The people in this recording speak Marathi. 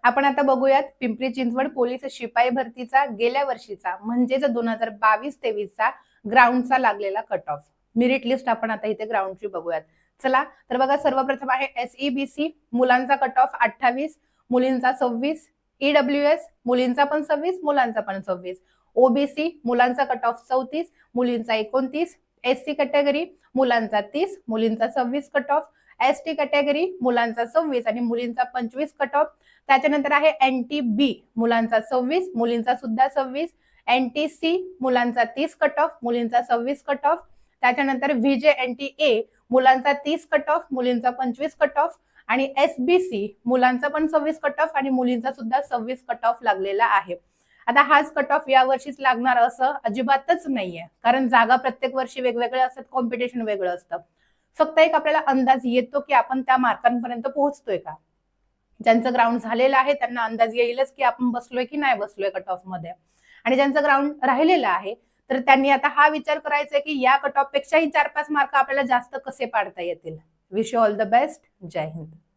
आपण आता बघूयात पिंपरी चिंचवड पोलीस शिपाई भरतीचा गेल्या वर्षीचा म्हणजेच 2022-23चा ग्राउंडचा लागलेला कट ऑफ मेरिट लिस्ट आपण आता इथे ग्राउंडची बघूयात. चला तर बघा, सर्वप्रथम आहे SEBC मुलांचा कट ऑफ 28, मुलींचा 26, EWS मुलींचा पण 26, मुलांचा पण 26, OBC मुलांचा कट ऑफ 34, मुलींचा 29, SC कॅटेगरी मुलांचा 30, मुलींचा 26 कट ऑफ, ST कॅटेगरी मुलांचा 26 आणि मुलींचा 25 कट ऑफ. त्याच्यानंतर आहे NTB मुलांचा 26, मुलींचा सुद्धा 26, NTC मुलांचा 30 कट ऑफ, मुलींचा 26 कट ऑफ. त्याच्यानंतर VJNTA मुलांचा 30 कट ऑफ, मुलींचा 25 कट ऑफ आणि SBC मुलांचा पण 26 कट ऑफ आणि मुलींचा सुद्धा 26 कट ऑफ लागलेला आहे. आता हाच कट ऑफ या वर्षीच लागणार असं अजिबातच नाहीये, कारण जागा प्रत्येक वर्षी वेगवेगळ्या असतात, कॉम्पिटिशन वेगळं असतं. फक्त एक आपल्याला अंदाज येतो की आपण त्या मार्कांपर्यंत पोहोचतोय का. ज्यांचं ग्राउंड झालेलं आहे त्यांना अंदाज येईलच की आपण बसलोय की नाही बसलोय कट ऑफ मध्ये, आणि ज्यांचं ग्राउंड राहिलेलं आहे तर त्यांनी आता हा विचार करायचा की या कट ऑफ पेक्षाही 4-5 मार्क आपल्याला जास्त कसे पाडता येतील. Wish you all the best. जय हिंद.